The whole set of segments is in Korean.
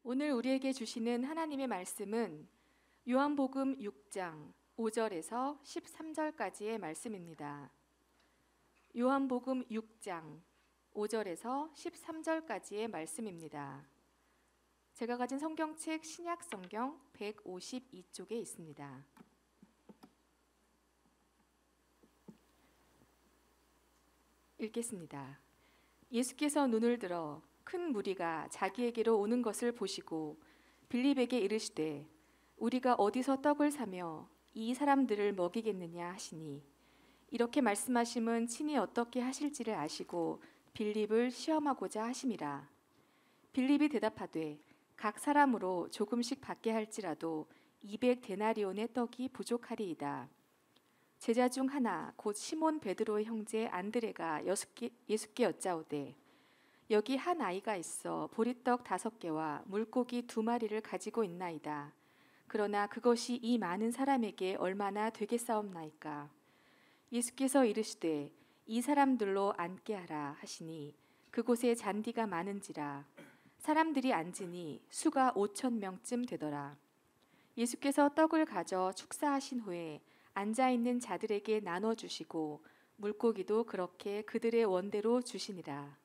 오늘 우리에게 주시는 하나님의 말씀은 요한복음 6장 5절에서 13절까지의 말씀입니다. 요한복음 6장 5절에서 13절까지의 말씀입니다. 제가 가진 성경책 신약 성경 152쪽에 있습니다. 읽겠습니다. 예수께서 눈을 들어 큰 무리가 자기에게로 오는 것을 보시고 빌립에게 이르시되 우리가 어디서 떡을 사며 이 사람들을 먹이겠느냐 하시니, 이렇게 말씀하심은 친히 어떻게 하실지를 아시고 빌립을 시험하고자 하심이라. 빌립이 대답하되 각 사람으로 조금씩 받게 할지라도 200데나리온의 떡이 부족하리이다. 제자 중 하나 곧 시몬 베드로의 형제 안드레가 예수께 여짜오되 여기 한 아이가 있어 보리떡 5개와 물고기 2마리를 가지고 있나이다. 그러나 그것이 이 많은 사람에게 얼마나 되겠사옵나이까. 예수께서 이르시되 이 사람들로 앉게 하라 하시니 그곳에 잔디가 많은지라 사람들이 앉으니 수가 5,000명쯤 되더라. 예수께서 떡을 가져 축사하신 후에 앉아있는 자들에게 나눠주시고 물고기도 그렇게 그들의 원대로 주시니라.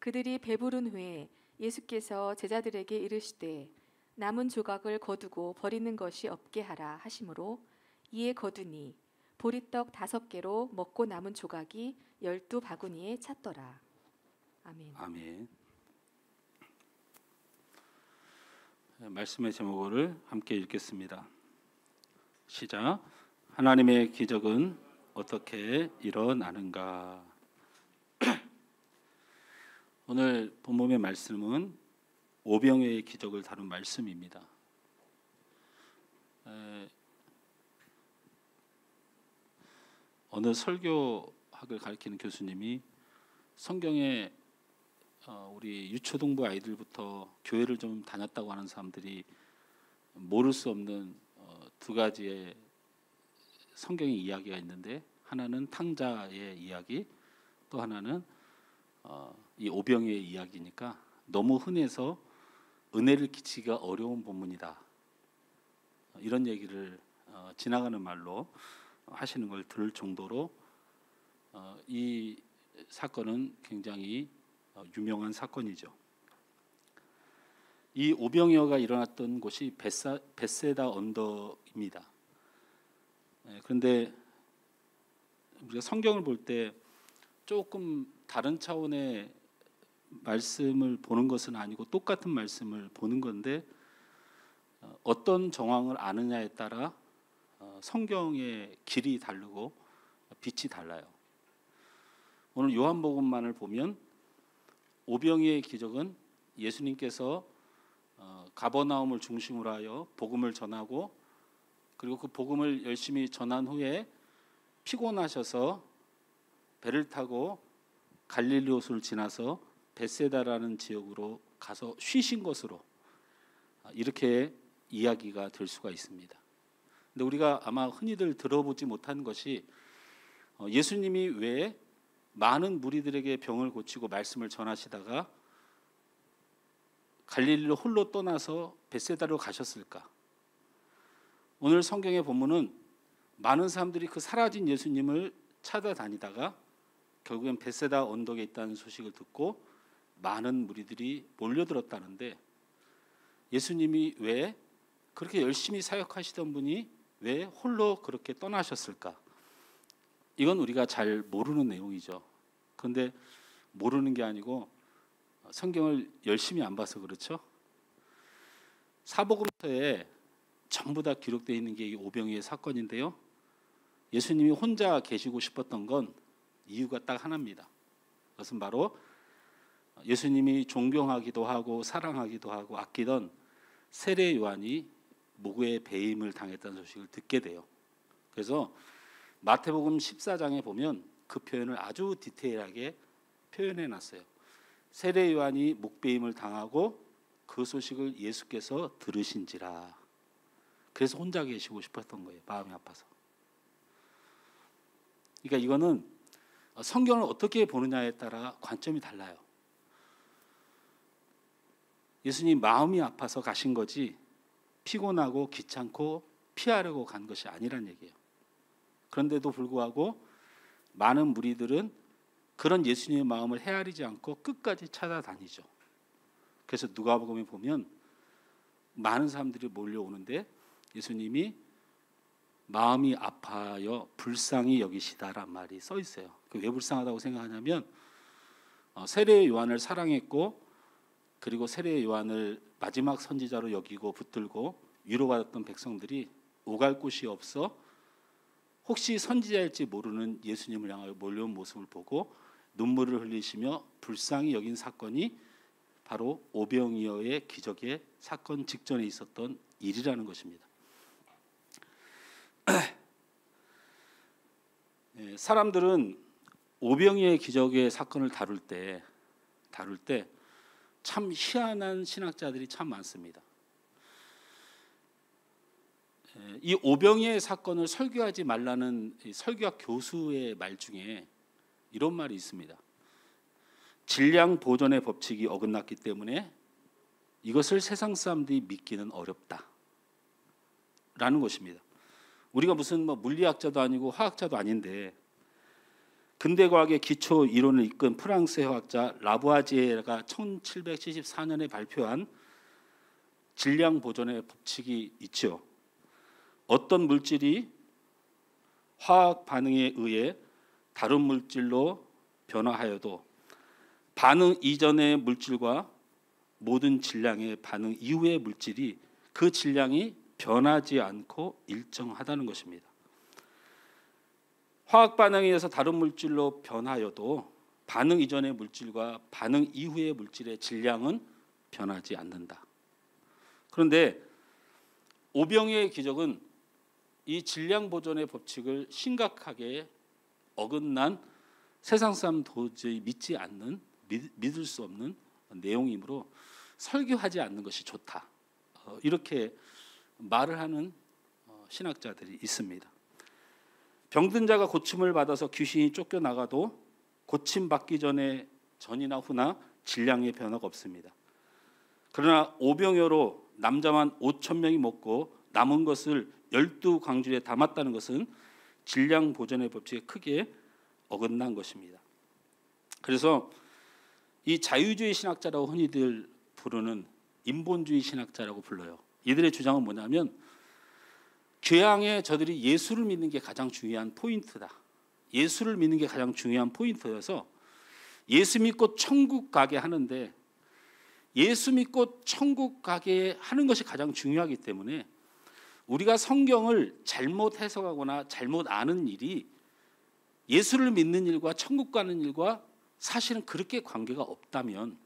그들이 배부른 후에 예수께서 제자들에게 이르시되 남은 조각을 거두고 버리는 것이 없게 하라 하시므로 이에 거두니 보리떡 5개로 먹고 남은 조각이 12바구니에 찼더라. 아멘. 아멘. 말씀의 제목을 함께 읽겠습니다. 시작. 하나님의 기적은 어떻게 일어나는가? 오늘 본문의 말씀은 오병이어의 기적을 다룬 말씀입니다. 어느 설교학을 가르치는 교수님이 성경에 우리 유초등부 아이들부터 교회를 좀 다녔다고 하는 사람들이 모를 수 없는 2가지의 성경의 이야기가 있는데, 하나는 탕자의 이야기, 또 하나는 이 오병이어의 이야기니까 너무 흔해서 은혜를 끼치기가 어려운 본문이다, 이런 얘기를 지나가는 말로 하시는 걸 들을 정도로 이 사건은 굉장히 유명한 사건이죠. 이 오병이어가 일어났던 곳이 벳세다 언덕입니다. 그런데 우리가 성경을 볼 때 조금 다른 차원의 말씀을 보는 것은 아니고 똑같은 말씀을 보는 건데, 어떤 정황을 아느냐에 따라 성경의 길이 다르고 빛이 달라요. 오늘 요한복음만을 보면 오병이어의 기적은 예수님께서 가버나움을 중심으로 하여 복음을 전하고, 그리고 그 복음을 열심히 전한 후에 피곤하셔서 배를 타고 갈릴리호수를 지나서 벳세다라는 지역으로 가서 쉬신 것으로 이렇게 이야기가 될 수가 있습니다. 근데 우리가 아마 흔히들 들어보지 못한 것이, 예수님이 왜 많은 무리들에게 병을 고치고 말씀을 전하시다가 갈릴리로 홀로 떠나서 벳세다로 가셨을까? 오늘 성경의 본문은 많은 사람들이 그 사라진 예수님을 찾아다니다가 결국엔 벳세다 언덕에 있다는 소식을 듣고 많은 무리들이 몰려들었다는데, 예수님이 왜 그렇게 열심히 사역하시던 분이 왜 홀로 그렇게 떠나셨을까? 이건 우리가 잘 모르는 내용이죠. 그런데 모르는 게 아니고 성경을 열심히 안 봐서 그렇죠. 사복음서에 전부 다 기록되어 있는 게 이 오병이어의 사건인데요, 예수님이 혼자 계시고 싶었던 건 이유가 딱 하나입니다. 그것은 바로 예수님이 존경하기도 하고 사랑하기도 하고 아끼던 세례 요한이 무고의 배임을 당했다는 소식을 듣게 돼요. 그래서 마태복음 14장에 보면 그 표현을 아주 디테일하게 표현해 놨어요. 세례 요한이 묵배임을 당하고 그 소식을 예수께서 들으신지라. 그래서 혼자 계시고 싶었던 거예요. 마음이 아파서. 그러니까 이거는 성경을 어떻게 보느냐에 따라 관점이 달라요. 예수님 마음이 아파서 가신 거지 피곤하고 귀찮고 피하려고 간 것이 아니란 얘기예요. 그런데도 불구하고 많은 무리들은 그런 예수님의 마음을 헤아리지 않고 끝까지 찾아다니죠. 그래서 누가복음에 보면 많은 사람들이 몰려오는데 예수님이 마음이 아파요 불쌍히 여기시다란 말이 써 있어요. 왜 불쌍하다고 생각하냐면 세례 요한을 사랑했고 그리고 세례 요한을 마지막 선지자로 여기고 붙들고 위로받았던 백성들이 오갈 곳이 없어 혹시 선지자일지 모르는 예수님을 향하여 몰려온 모습을 보고 눈물을 흘리시며 불쌍히 여긴 사건이 바로 오병이어의 기적의 사건 직전에 있었던 일이라는 것입니다. 사람들은 오병이어의 기적의 사건을 다룰 때 참 희한한 신학자들이 참 많습니다. 이 오병이어의 사건을 설교하지 말라는 설교학 교수의 말 중에 이런 말이 있습니다. 질량 보존의 법칙이 어긋났기 때문에 이것을 세상 사람들이 믿기는 어렵다라는 것입니다. 우리가 무슨 물리학자도 아니고 화학자도 아닌데 근대 과학의 기초 이론을 이끈 프랑스 화학자 라부아지에가 1774년에 발표한 질량 보존의 법칙이 있죠. 어떤 물질이 화학 반응에 의해 다른 물질로 변화하여도 반응 이전의 물질과 모든 질량의 반응 이후의 물질이 그 질량이 변하지 않고 일정하다는 것입니다. 화학 반응에 의해서 다른 물질로 변하여도 반응 이전의 물질과 반응 이후의 물질의 질량은 변하지 않는다. 그런데 오병이어의 기적은 이 질량 보존의 법칙을 심각하게 어긋난 세상 사람 도저히 믿지 않는 믿을 수 없는 내용이므로 설교하지 않는 것이 좋다. 이렇게 말을 하는 신학자들이 있습니다. 병든 자가 고침을 받아서 귀신이 쫓겨나가도 고침받기 전이나 후나 질량의 변화가 없습니다. 그러나 오병이어로 남자만 5,000명이 먹고 남은 것을 12광주리에 담았다는 것은 질량 보존의 법칙에 크게 어긋난 것입니다. 그래서 이 자유주의 신학자라고 흔히들 부르는 인본주의 신학자라고 불러요. 이들의 주장은 뭐냐면 교양에 저들이 예수를 믿는 게 가장 중요한 포인트다. 예수를 믿는 게 가장 중요한 포인트여서 예수 믿고 천국 가게 하는데 예수 믿고 천국 가게 하는 것이 가장 중요하기 때문에 우리가 성경을 잘못 해석하거나 잘못 아는 일이 예수를 믿는 일과 천국 가는 일과 사실은 그렇게 관계가 없다면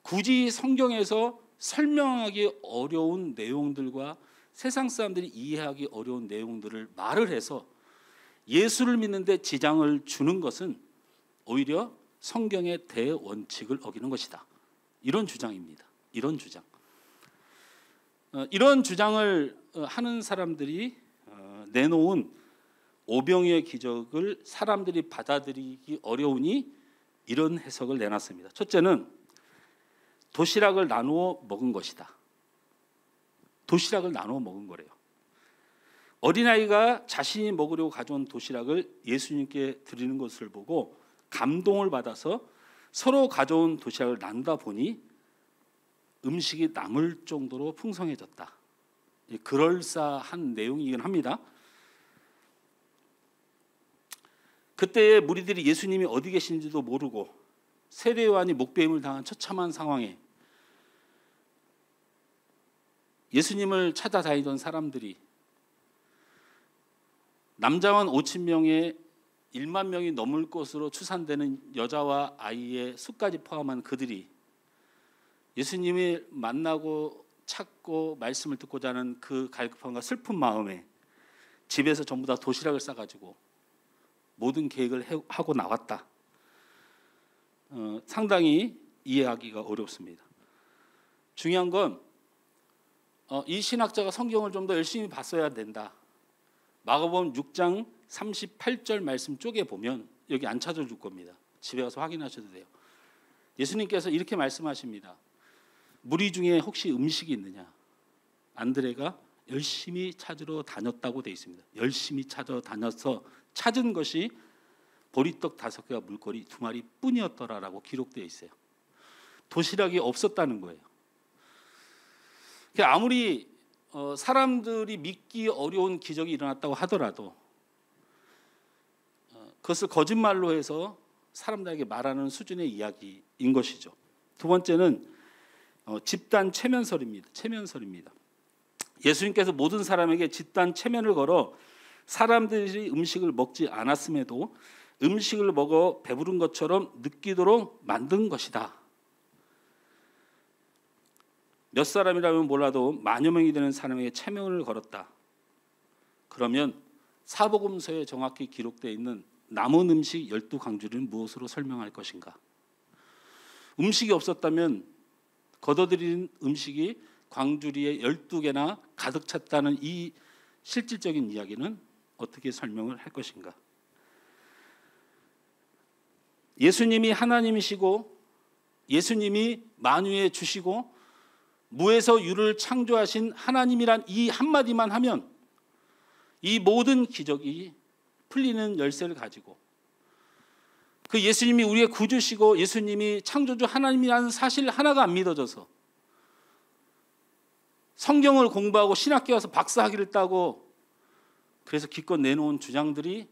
굳이 성경에서 설명하기 어려운 내용들과 세상 사람들이 이해하기 어려운 내용들을 말을 해서 예수를 믿는데 지장을 주는 것은 오히려 성경의 대원칙을 어기는 것이다. 이런 주장입니다. 이런 주장. 이런 주장을 하는 사람들이 내놓은 오병이어의 기적을 사람들이 받아들이기 어려우니 이런 해석을 내놨습니다. 첫째는 도시락을 나누어 먹은 것이다. 도시락을 나누어 먹은 거래요. 어린아이가 자신이 먹으려고 가져온 도시락을 예수님께 드리는 것을 보고 감동을 받아서 서로 가져온 도시락을 나누다 보니 음식이 남을 정도로 풍성해졌다. 그럴싸한 내용이긴 합니다. 그때의 무리들이 예수님이 어디 계신지도 모르고 세례 요한이 목배임을 당한 처참한 상황에 예수님을 찾아다니던 사람들이 남자만 5,000명에 1만 명이 넘을 것으로 추산되는 여자와 아이의 수까지 포함한 그들이 예수님이 만나고 찾고 말씀을 듣고자 하는 그 갈급함과 슬픈 마음에 집에서 전부 다 도시락을 싸가지고 모든 계획을 하고 나왔다. 상당히 이해하기가 어렵습니다. 중요한 건 이 신학자가 성경을 좀 더 열심히 봤어야 된다. 마가복음 6장 38절 말씀 쪽에 보면 여기 안 찾아줄 겁니다. 집에 가서 확인하셔도 돼요. 예수님께서 이렇게 말씀하십니다. 무리 중에 혹시 음식이 있느냐? 안드레가 열심히 찾으러 다녔다고 되어 있습니다. 열심히 찾아 다녀서 찾은 것이 보리떡 5개와 물고기 2마리 뿐이었더라라고 기록되어 있어요. 도시락이 없었다는 거예요. 아무리 사람들이 믿기 어려운 기적이 일어났다고 하더라도 그것을 거짓말로 해서 사람들에게 말하는 수준의 이야기인 것이죠. 두 번째는 집단 체면설입니다. 예수님께서 모든 사람에게 집단 체면을 걸어 사람들이 음식을 먹지 않았음에도 음식을 먹어 배부른 것처럼 느끼도록 만든 것이다. 몇 사람이라면 몰라도 만여 명이 되는 사람에게 체면을 걸었다. 그러면 사복음서에 정확히 기록되어 있는 남은 음식 12광주리는 무엇으로 설명할 것인가? 음식이 없었다면 걷어들인 음식이 광주리에 12개나 가득 찼다는 이 실질적인 이야기는 어떻게 설명을 할 것인가? 예수님이 하나님이시고 예수님이 만유에 주시고 무에서 유를 창조하신 하나님이란 이 한마디만 하면 이 모든 기적이 풀리는 열쇠를 가지고 그 예수님이 우리의 구주시고 예수님이 창조주 하나님이라는 사실 하나가 안 믿어져서 성경을 공부하고 신학교 와서 박사학위를 따고 그래서 기껏 내놓은 주장들이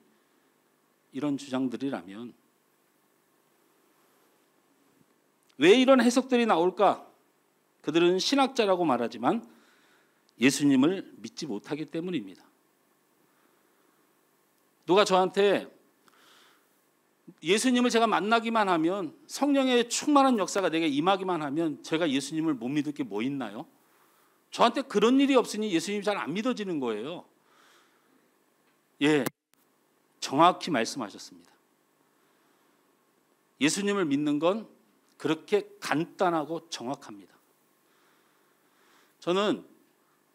이런 주장들이라면 왜 이런 해석들이 나올까? 그들은 신학자라고 말하지만 예수님을 믿지 못하기 때문입니다. 누가 저한테 예수님을 제가 만나기만 하면 성령의 충만한 역사가 내게 임하기만 하면 제가 예수님을 못 믿을 게 뭐 있나요? 저한테 그런 일이 없으니 예수님이 잘 안 믿어지는 거예요. 예, 정확히 말씀하셨습니다. 예수님을 믿는 건 그렇게 간단하고 정확합니다. 저는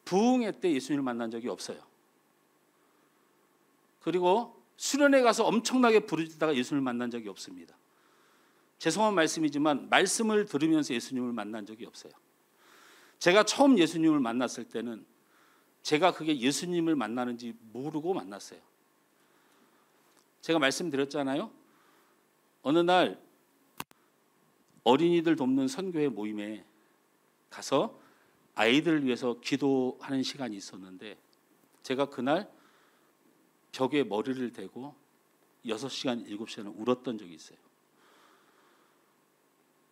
부흥회 때 예수님을 만난 적이 없어요. 그리고 수련회 가서 엄청나게 부르짖다가 예수님을 만난 적이 없습니다. 죄송한 말씀이지만 말씀을 들으면서 예수님을 만난 적이 없어요. 제가 처음 예수님을 만났을 때는 제가 그게 예수님을 만나는지 모르고 만났어요. 제가 말씀드렸잖아요. 어느 날 어린이들 돕는 선교회 모임에 가서 아이들을 위해서 기도하는 시간이 있었는데 제가 그날 벽에 머리를 대고 6시간, 7시간을 울었던 적이 있어요.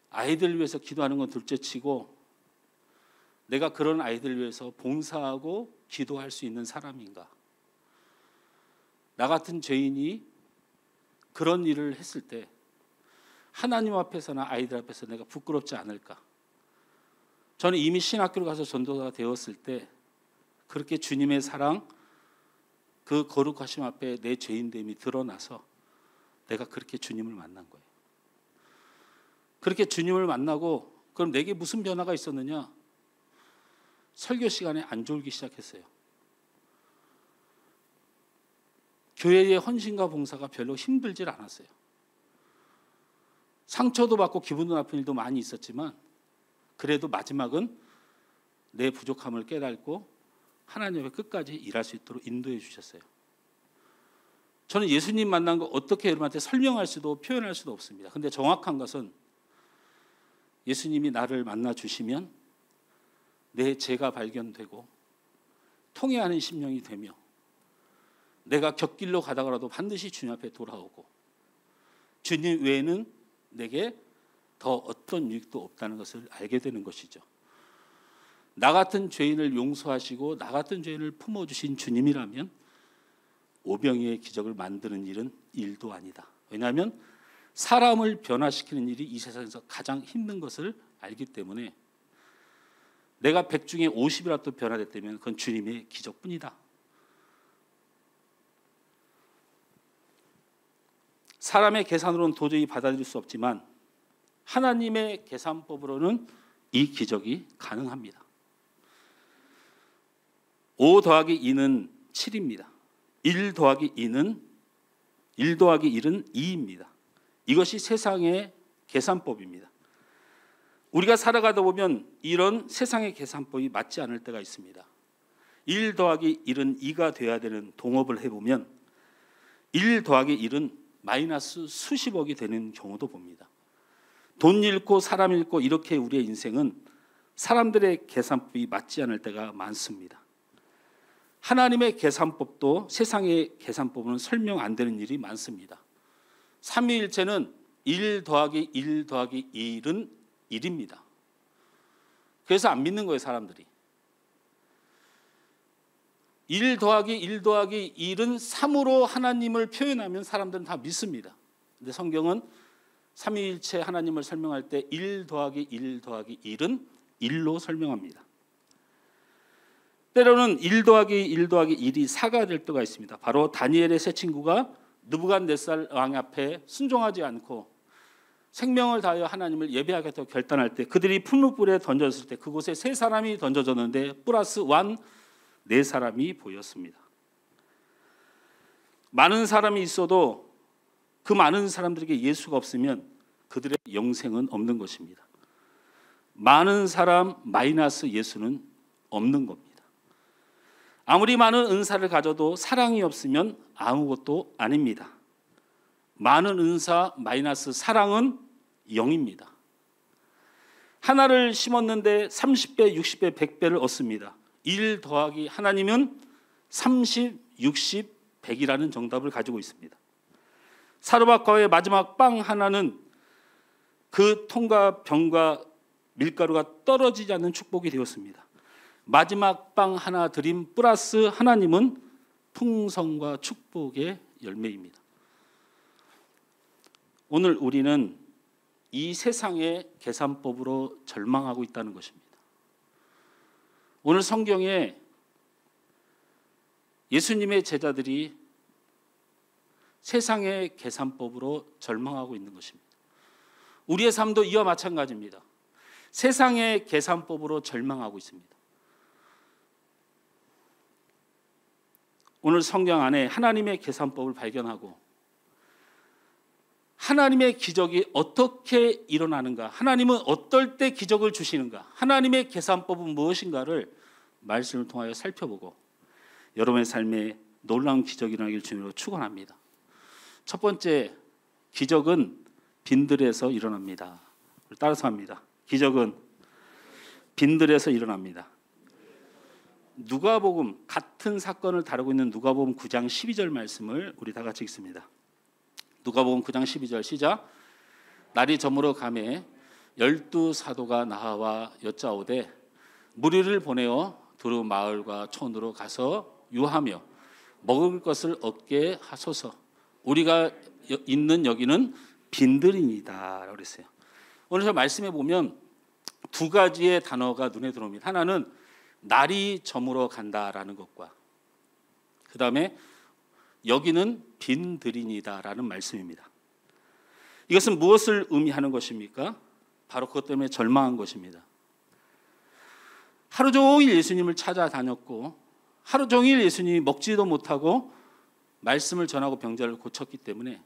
아이들을 위해서 기도하는 건 둘째치고 내가 그런 아이들을 위해서 봉사하고 기도할 수 있는 사람인가? 나 같은 죄인이 그런 일을 했을 때 하나님 앞에서나 아이들 앞에서 내가 부끄럽지 않을까? 저는 이미 신학교를 가서 전도사가 되었을 때 그렇게 주님의 사랑, 그 거룩하심 앞에 내 죄인됨이 드러나서 내가 그렇게 주님을 만난 거예요. 그렇게 주님을 만나고 그럼 내게 무슨 변화가 있었느냐? 설교 시간에 안 졸기 시작했어요. 교회의 헌신과 봉사가 별로 힘들질 않았어요. 상처도 받고 기분도 나쁜 일도 많이 있었지만 그래도 마지막은 내 부족함을 깨닫고 하나님 앞에 끝까지 일할 수 있도록 인도해 주셨어요. 저는 예수님 만난 거 어떻게 여러분한테 설명할 수도 표현할 수도 없습니다. 근데 정확한 것은 예수님이 나를 만나 주시면 내 죄가 발견되고 통회하는 심령이 되며 내가 곁길로 가다가라도 반드시 주님 앞에 돌아오고 주님 외에는 내게 더 어떤 유익도 없다는 것을 알게 되는 것이죠. 나 같은 죄인을 용서하시고 나 같은 죄인을 품어주신 주님이라면 오병이의 기적을 만드는 일은 일도 아니다. 왜냐하면 사람을 변화시키는 일이 이 세상에서 가장 힘든 것을 알기 때문에 내가 100 중에 50이라도 변화됐다면 그건 주님의 기적뿐이다. 사람의 계산으로는 도저히 받아들일 수 없지만 하나님의 계산법으로는 이 기적이 가능합니다. 5 더하기 2는 7입니다. 1 더하기 1은 2입니다. 이것이 세상의 계산법입니다. 우리가 살아가다 보면 이런 세상의 계산법이 맞지 않을 때가 있습니다. 1 더하기 1은 2가 돼야 되는 동업을 해보면 1 더하기 1은 마이너스 수십억이 되는 경우도 봅니다. 돈 잃고 사람 잃고 이렇게 우리의 인생은 사람들의 계산법이 맞지 않을 때가 많습니다. 하나님의 계산법도 세상의 계산법은 설명 안 되는 일이 많습니다. 삼위일체는 1 더하기 1 더하기 1은 1입니다. 그래서 안 믿는 거예요, 사람들이. 1 더하기 1 더하기 1은 3으로 하나님을 표현하면 사람들은 다 믿습니다. 근데 성경은 삼위일체 하나님을 설명할 때 1 더하기 1 더하기 1은 1로 설명합니다. 때로는 1 더하기 1 더하기 1이 4가 될 때가 있습니다. 바로 다니엘의 세 친구가 느부갓네살 왕 앞에 순종하지 않고 생명을 다하여 하나님을 예배하겠다고 결단할 때 그들이 풀무불에 던졌을 때 그곳에 3사람이 던져졌는데 플러스 1 4사람이 보였습니다. 많은 사람이 있어도 그 많은 사람들에게 예수가 없으면 그들의 영생은 없는 것입니다. 많은 사람 마이너스 예수는 없는 겁니다. 아무리 많은 은사를 가져도 사랑이 없으면 아무것도 아닙니다. 많은 은사 마이너스 사랑은 0입니다. 하나를 심었는데 30배, 60배, 100배를 얻습니다. 1 더하기 하나님은 30, 60, 100이라는 정답을 가지고 있습니다. 사르밧과의 마지막 빵 하나는 그 통과 병과 밀가루가 떨어지지 않는 축복이 되었습니다. 마지막 빵 하나 드림 플러스 하나님은 풍성과 축복의 열매입니다. 오늘 우리는 이 세상의 계산법으로 절망하고 있다는 것입니다. 오늘 성경에 예수님의 제자들이 세상의 계산법으로 절망하고 있는 것입니다. 우리의 삶도 이와 마찬가지입니다. 세상의 계산법으로 절망하고 있습니다. 오늘 성경 안에 하나님의 계산법을 발견하고 하나님의 기적이 어떻게 일어나는가, 하나님은 어떨 때 기적을 주시는가, 하나님의 계산법은 무엇인가를 말씀을 통하여 살펴보고 여러분의 삶에 놀라운 기적이 일어나길 주님으로 축원합니다. 첫 번째, 기적은 빈들에서 일어납니다. 따라서 합니다. 기적은 빈들에서 일어납니다. 누가복음, 같은 사건을 다루고 있는 누가복음 9장 12절 말씀을 우리 다 같이 읽습니다. 누가복음 9장 12절 시작. 날이 저물어 가매 12 사도가 나와 여짜오되 무리를 보내어 두루 마을과 촌으로 가서 유하며 먹을 것을 얻게 하소서. 우리가 있는 여기는 빈들이니이다 라고 그랬어요. 오늘 저 말씀에 보면 두 가지의 단어가 눈에 들어옵니다. 하나는 날이 저물어 간다라는 것과 그 다음에 여기는 빈들이니다라는 말씀입니다. 이것은 무엇을 의미하는 것입니까? 바로 그것 때문에 절망한 것입니다. 하루 종일 예수님을 찾아다녔고 하루 종일 예수님이 먹지도 못하고 말씀을 전하고 병자를 고쳤기 때문에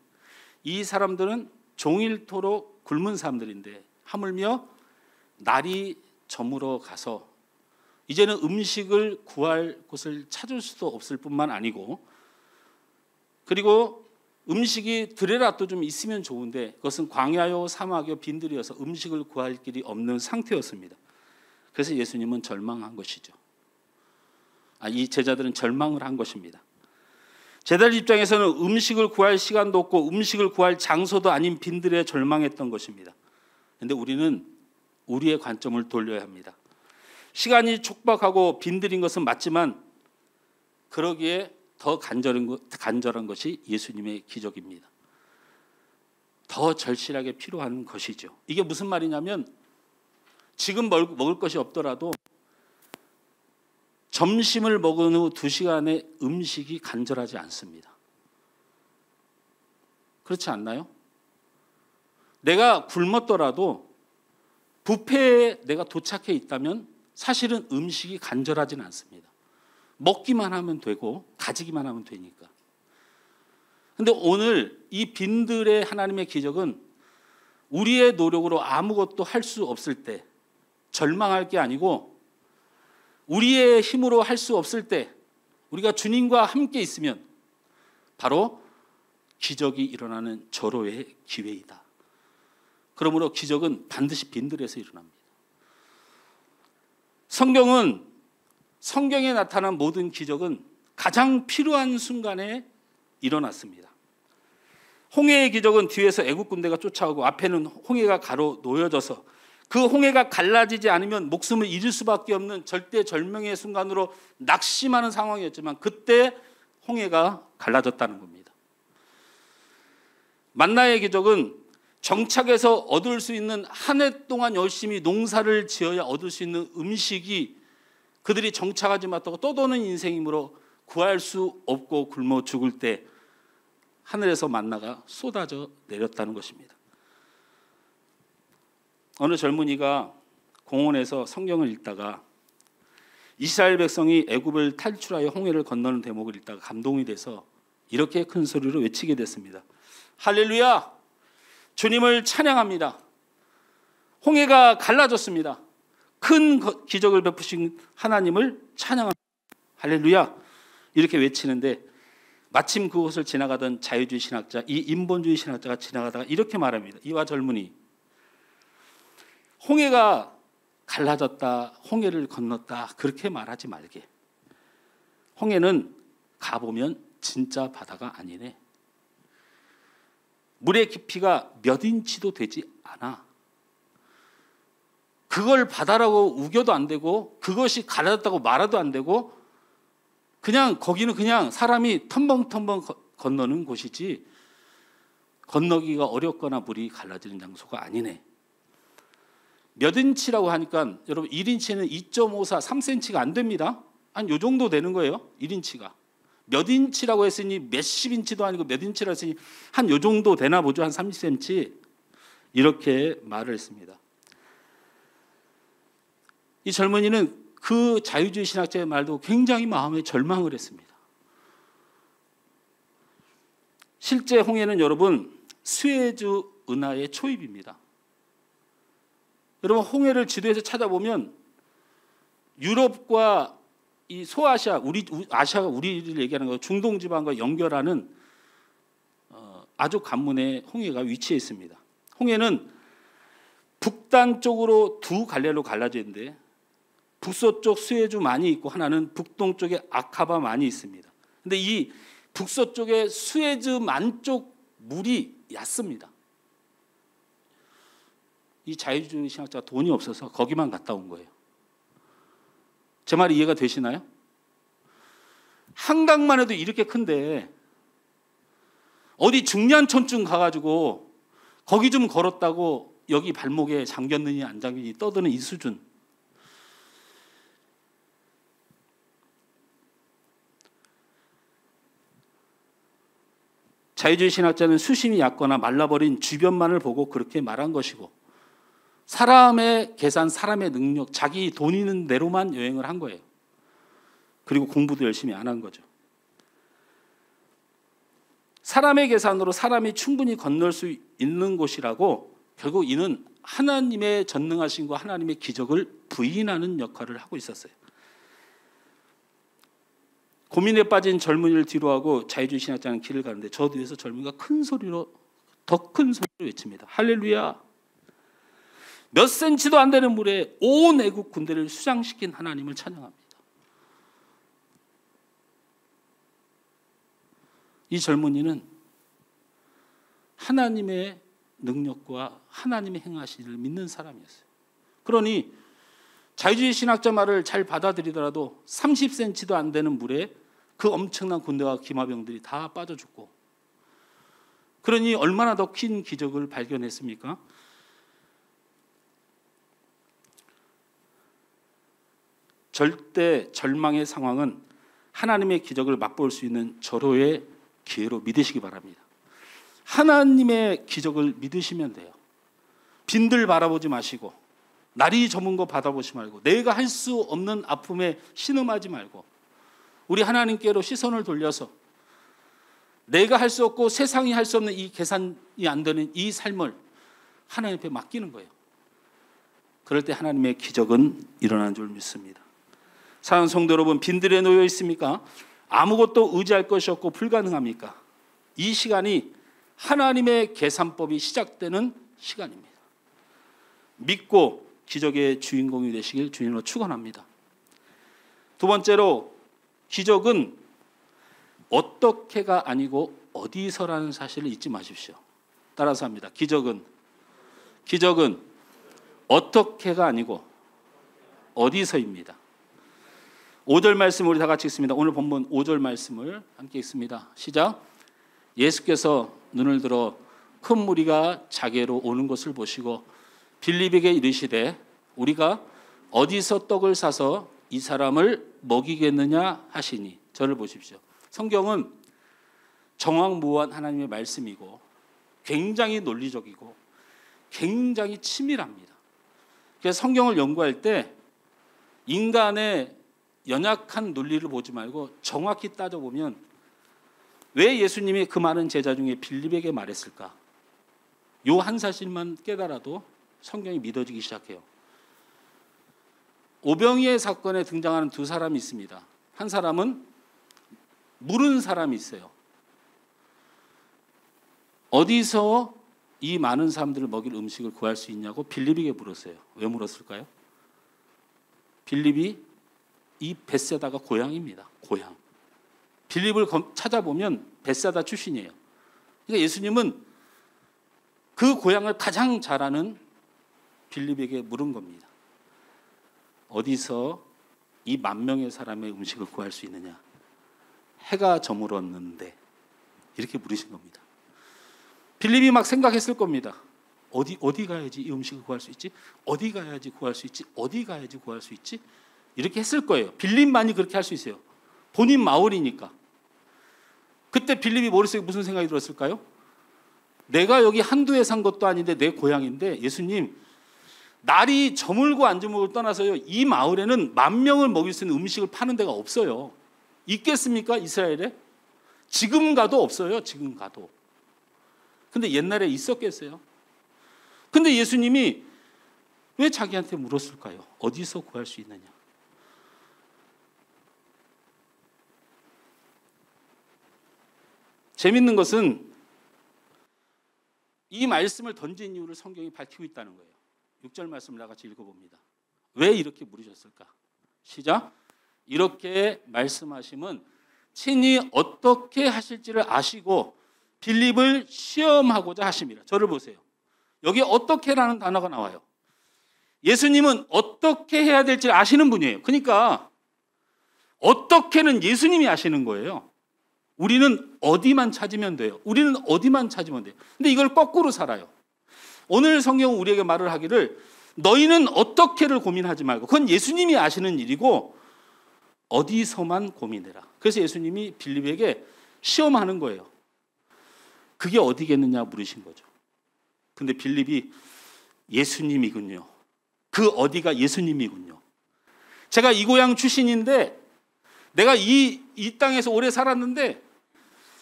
이 사람들은 종일토록 굶은 사람들인데 하물며 날이 저물어 가서 이제는 음식을 구할 곳을 찾을 수도 없을 뿐만 아니고 그리고 음식이 들에라도 좀 있으면 좋은데 그것은 광야요 사막요 빈들이어서 음식을 구할 길이 없는 상태였습니다. 그래서 예수님은 절망한 것이죠. 이 제자들은 절망을 한 것입니다. 제자들 입장에서는 음식을 구할 시간도 없고 음식을 구할 장소도 아닌 빈들에 절망했던 것입니다. 그런데 우리는 우리의 관점을 돌려야 합니다. 시간이 촉박하고 빈들인 것은 맞지만 그러기에 더 간절한 것이 예수님의 기적입니다. 더 절실하게 필요한 것이죠. 이게 무슨 말이냐면 지금 먹을 것이 없더라도 점심을 먹은 후 2시간에 음식이 간절하지 않습니다. 그렇지 않나요? 내가 굶었더라도 뷔페에 내가 도착해 있다면 사실은 음식이 간절하지는 않습니다. 먹기만 하면 되고 가지기만 하면 되니까. 그런데 오늘 이 빈들의 하나님의 기적은 우리의 노력으로 아무것도 할 수 없을 때, 절망할 게 아니고 우리의 힘으로 할 수 없을 때 우리가 주님과 함께 있으면 바로 기적이 일어나는 절호의 기회이다. 그러므로 기적은 반드시 빈들에서 일어납니다. 성경에 나타난 모든 기적은 가장 필요한 순간에 일어났습니다. 홍해의 기적은 뒤에서 애국 군대가 쫓아오고 앞에는 홍해가 가로 놓여져서 그 홍해가 갈라지지 않으면 목숨을 잃을 수밖에 없는 절대절명의 순간으로 낙심하는 상황이었지만 그때 홍해가 갈라졌다는 겁니다. 만나의 기적은 정착에서 얻을 수 있는 한 해 동안 열심히 농사를 지어야 얻을 수 있는 음식이 그들이 정착하지 못하고 떠도는 인생이므로 구할 수 없고 굶어 죽을 때 하늘에서 만나가 쏟아져 내렸다는 것입니다. 어느 젊은이가 공원에서 성경을 읽다가 이스라엘 백성이 애굽을 탈출하여 홍해를 건너는 대목을 읽다가 감동이 돼서 이렇게 큰 소리로 외치게 됐습니다. 할렐루야! 주님을 찬양합니다. 홍해가 갈라졌습니다. 큰 기적을 베푸신 하나님을 찬양합니다. 할렐루야! 이렇게 외치는데 마침 그곳을 지나가던 자유주의 신학자, 이 인본주의 신학자가 지나가다가 이렇게 말합니다. 이와 젊은이, 홍해가 갈라졌다, 홍해를 건넜다 그렇게 말하지 말게. 홍해는 가보면 진짜 바다가 아니네. 물의 깊이가 몇 인치도 되지 않아. 그걸 바다라고 우겨도 안 되고 그것이 갈라졌다고 말해도 안 되고 그냥 거기는 그냥 사람이 텀벙텀벙 건너는 곳이지 건너기가 어렵거나 물이 갈라지는 장소가 아니네. 몇 인치라고 하니까 여러분 1인치는 2.54, 3cm가 안 됩니다. 한 요 정도 되는 거예요. 1인치가. 몇 인치라고 했으니 몇십 인치도 아니고 몇 인치라고 했으니 한 요 정도 되나 보죠. 한 30cm. 이렇게 말을 했습니다. 이 젊은이는 그 자유주의 신학자의 말도 굉장히 마음에 절망을 했습니다. 실제 홍해는 여러분 수에즈 운하의 초입입니다. 여러분 홍해를 지도에서 찾아보면 유럽과 이 소아시아, 아시아가 우리를 얘기하는 거 중동 지방과 연결하는 아주 관문에 홍해가 위치해 있습니다. 홍해는 북단 쪽으로 두 갈래로 갈라져 있는데 북서쪽 수에즈만이 있고 하나는 북동쪽에 아카바만이 있습니다. 근데 이 북서쪽의 수에즈만 쪽 물이 얕습니다. 이 자유주의 신학자가 돈이 없어서 거기만 갔다 온 거예요. 제 말이 이해가 되시나요? 한강만 해도 이렇게 큰데 어디 중년촌쯤 가가지고 거기 좀 걸었다고 여기 발목에 잠겼느니 안 잠겼느니 떠드는 이 수준. 자유주의 신학자는 수심이 얕거나 말라버린 주변만을 보고 그렇게 말한 것이고 사람의 계산, 사람의 능력, 자기 돈 있는 대로만 여행을 한 거예요. 그리고 공부도 열심히 안 한 거죠. 사람의 계산으로 사람이 충분히 건널 수 있는 곳이라고 결국 이는 하나님의 전능하심과 하나님의 기적을 부인하는 역할을 하고 있었어요. 고민에 빠진 젊은이를 뒤로하고 자유주의 신학자는 길을 가는데 저 뒤에서 젊은이가 큰 소리로 더 큰 소리로 외칩니다. 할렐루야! 몇 센치도 안 되는 물에 온 애국 군대를 수장시킨 하나님을 찬양합니다. 이 젊은이는 하나님의 능력과 하나님의 행하시기를 믿는 사람이었어요. 그러니 자유주의 신학자 말을 잘 받아들이더라도 30cm도 안 되는 물에 그 엄청난 군대와 기마병들이 다 빠져 죽고 그러니 얼마나 더 큰 기적을 발견했습니까? 절대 절망의 상황은 하나님의 기적을 맛볼 수 있는 절호의 기회로 믿으시기 바랍니다. 하나님의 기적을 믿으시면 돼요. 빈들 바라보지 마시고 날이 저문 거 받아보지 말고 내가 할 수 없는 아픔에 신음하지 말고 우리 하나님께로 시선을 돌려서 내가 할 수 없고 세상이 할 수 없는 이 계산이 안 되는 이 삶을 하나님 앞에 맡기는 거예요. 그럴 때 하나님의 기적은 일어나는 줄 믿습니다. 사랑하는 성도 여러분, 빈들에 놓여 있습니까? 아무것도 의지할 것이 없고 불가능합니까? 이 시간이 하나님의 계산법이 시작되는 시간입니다. 믿고 기적의 주인공이 되시길 주님으로 축원합니다. 두 번째로, 기적은 어떻게가 아니고 어디서라는 사실을 잊지 마십시오. 따라서 합니다. 기적은 어떻게가 아니고 어디서입니다. 5절 말씀 우리 다 같이 읽습니다. 오늘 본문 5절 말씀을 함께 읽습니다. 시작. 예수께서 눈을 들어 큰 무리가 자기로 오는 것을 보시고 빌립에게 이르시되 우리가 어디서 떡을 사서 이 사람을 먹이겠느냐 하시니. 저를 보십시오. 성경은 정확무한 하나님의 말씀이고 굉장히 논리적이고 굉장히 치밀합니다. 그래서 성경을 연구할 때 인간의 연약한 논리를 보지 말고 정확히 따져보면 왜 예수님이 그 많은 제자 중에 빌립에게 말했을까? 요 한 사실만 깨달아도 성경이 믿어지기 시작해요. 오병이의 사건에 등장하는 두 사람이 있습니다. 한 사람은 물은 사람이 있어요. 어디서 이 많은 사람들을 먹일 음식을 구할 수 있냐고 빌립에게 물었어요. 왜 물었을까요? 빌립이 이 벳세다가 고향입니다. 고향. 빌립을 찾아보면 벳세다 출신이에요. 그러니까 예수님은 그 고향을 가장 잘 아는 빌립에게 물은 겁니다. 어디서 이 10,000명의 사람의 음식을 구할 수 있느냐? 해가 저물었는데. 이렇게 물으신 겁니다. 빌립이 막 생각했을 겁니다. 어디 가야지 이 음식을 구할 수 있지? 어디 가야지 구할 수 있지? 어디 가야지 구할 수 있지? 이렇게 했을 거예요. 빌립만이 그렇게 할 수 있어요. 본인 마을이니까. 그때 빌립이 머릿속에 무슨 생각이 들었을까요? 내가 여기 한두 해 산 것도 아닌데 내 고향인데 예수님, 날이 저물고 안 저물고 떠나서요, 이 마을에는 10,000명을 먹일 수 있는 음식을 파는 데가 없어요. 있겠습니까? 이스라엘에? 지금 가도 없어요. 지금 가도. 근데 옛날에 있었겠어요? 근데 예수님이 왜 자기한테 물었을까요? 어디서 구할 수 있느냐? 재밌는 것은 이 말씀을 던진 이유를 성경이 밝히고 있다는 거예요. 6절 말씀을 다 같이 읽어봅니다. 왜 이렇게 물으셨을까? 시작. 이렇게 말씀하심은 친히 어떻게 하실지를 아시고 빌립을 시험하고자 하심이라. 저를 보세요. 여기 어떻게라는 단어가 나와요. 예수님은 어떻게 해야 될지 아시는 분이에요. 그러니까 어떻게는 예수님이 아시는 거예요. 우리는 어디만 찾으면 돼요. 우리는 어디만 찾으면 돼요. 근데 이걸 거꾸로 살아요. 오늘 성경은 우리에게 말을 하기를 너희는 어떻게를 고민하지 말고 그건 예수님이 아시는 일이고 어디서만 고민해라. 그래서 예수님이 빌립에게 시험하는 거예요. 그게 어디겠느냐 물으신 거죠. 근데 빌립이 예수님이군요. 그 어디가 예수님이군요. 제가 이 고향 출신인데 내가 이 땅에서 오래 살았는데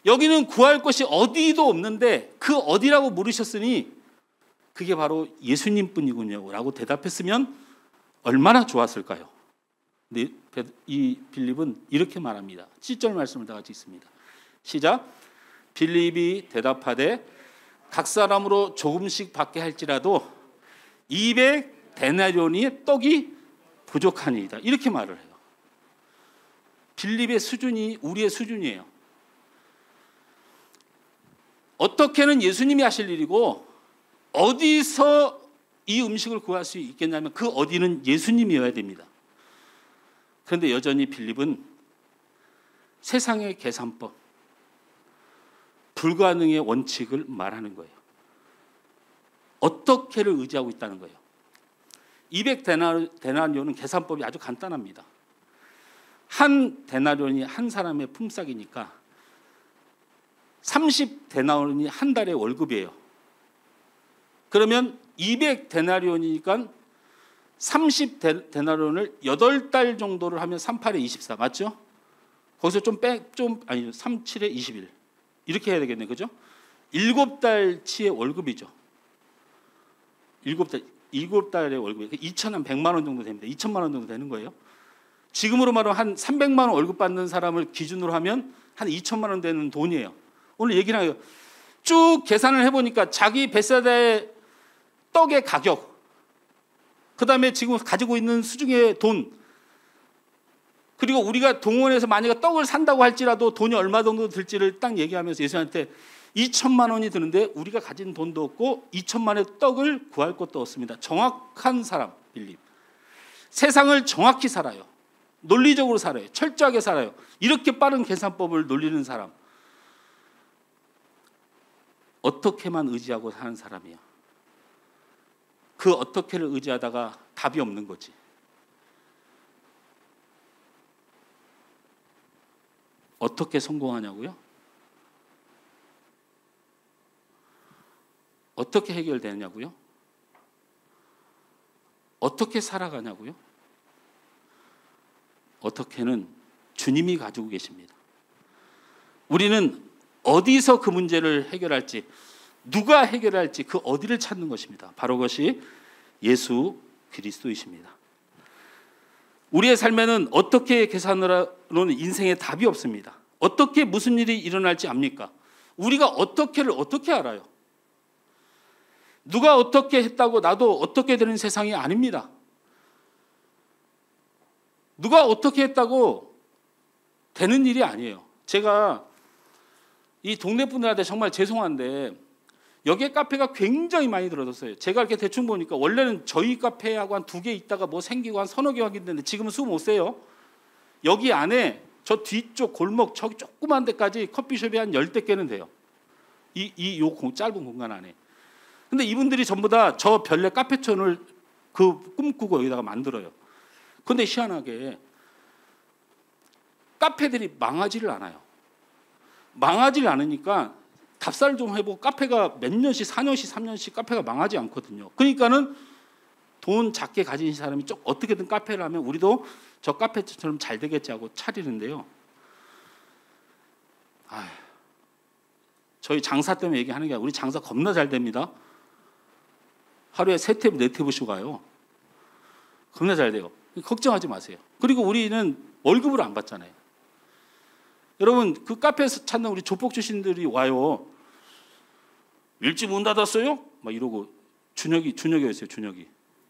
여기는 구할 것이 어디도 없는데 그 어디라고 물으셨으니 그게 바로 예수님뿐이군요 라고 대답했으면 얼마나 좋았을까요? 근데 이 빌립은 이렇게 말합니다. 7절 말씀을 다 같이 읽습니다. 시작. 빌립이 대답하되 각 사람으로 조금씩 받게 할지라도 200데나리온이 떡이 부족하니이다. 이렇게 말을 해요. 빌립의 수준이 우리의 수준이에요. 어떻게는 예수님이 하실 일이고 어디서 이 음식을 구할 수 있겠냐면 그 어디는 예수님이어야 됩니다. 그런데 여전히 빌립은 세상의 계산법, 불가능의 원칙을 말하는 거예요. 어떻게를 의지하고 있다는 거예요. 200데나리온은 계산법이 아주 간단합니다. 한 데나리온이 한 사람의 품삯이니까 30데나리온이 한 달의 월급이에요. 그러면 200데나리온이니까 30데나리온을 8달 정도를 하면 38에 24 맞죠? 거기서 아니 37에 21 이렇게 해야 되겠네, 그죠? 7달치의 월급이죠. 일곱 달의 월급이 2,100만 원 정도 됩니다. 2천만 원 정도 되는 거예요. 지금으로 말하면 한 300만 원 월급 받는 사람을 기준으로 하면 한 2천만 원 되는 돈이에요. 오늘 얘기를 해요. 쭉 계산을 해보니까 자기 벳세다의 떡의 가격, 그 다음에 지금 가지고 있는 수중의 돈, 그리고 우리가 동원해서 만약에 떡을 산다고 할지라도 돈이 얼마 정도 들지를 딱 얘기하면서 예수한테 2천만 원이 드는데 우리가 가진 돈도 없고 2천만 원의 떡을 구할 것도 없습니다. 정확한 사람 빌립. 세상을 정확히 살아요. 논리적으로 살아요. 철저하게 살아요. 이렇게 빠른 계산법을 놀리는 사람. 어떻게만 의지하고 사는 사람이야. 그 어떻게를 의지하다가 답이 없는 거지. 어떻게 성공하냐고요? 어떻게 해결되냐고요? 어떻게 살아가냐고요? 어떻게는 주님이 가지고 계십니다. 우리는 어디서 그 문제를 해결할지, 누가 해결할지 그 어디를 찾는 것입니다. 바로 그것이 예수 그리스도이십니다. 우리의 삶에는 어떻게 계산으로는 인생에 답이 없습니다. 어떻게 무슨 일이 일어날지 압니까? 우리가 어떻게를 어떻게 알아요? 누가 어떻게 했다고 나도 어떻게 되는 세상이 아닙니다. 누가 어떻게 했다고 되는 일이 아니에요. 제가 이 동네 분들한테 정말 죄송한데 여기에 카페가 굉장히 많이 들어졌어요. 제가 이렇게 대충 보니까 원래는 저희 카페하고 한 2개 있다가 뭐 생기고 한 서너 개 확인됐는데 지금은 25세요. 여기 안에 저 뒤쪽 골목 저기 조그만 데까지 커피숍이 한 10대 개는 돼요. 요 짧은 공간 안에. 근데 이분들이 전부 다 저 별내 카페촌을 꿈꾸고 여기다가 만들어요. 근데 희한하게 카페들이 망하지를 않아요. 망하지를 않으니까 답사를 좀 해보고 카페가 몇 년씩 4년씩 3년씩 카페가 망하지 않거든요. 그러니까는 돈 작게 가진 사람이 좀 어떻게든 카페를 하면 우리도 저 카페처럼 잘 되겠지 하고 차리는데요. 저희 장사 때문에 얘기하는 게 아니라 우리 장사 겁나 잘 됩니다. 하루에 3탭 4탭씩 가요. 겁나 잘 돼요. 걱정하지 마세요. 그리고 우리는 월급을 안 받잖아요. 여러분 그 카페에서 찾는 우리 조폭 출신들이 와요. 일찍 문 닫았어요? 막 이러고 준혁이였어요.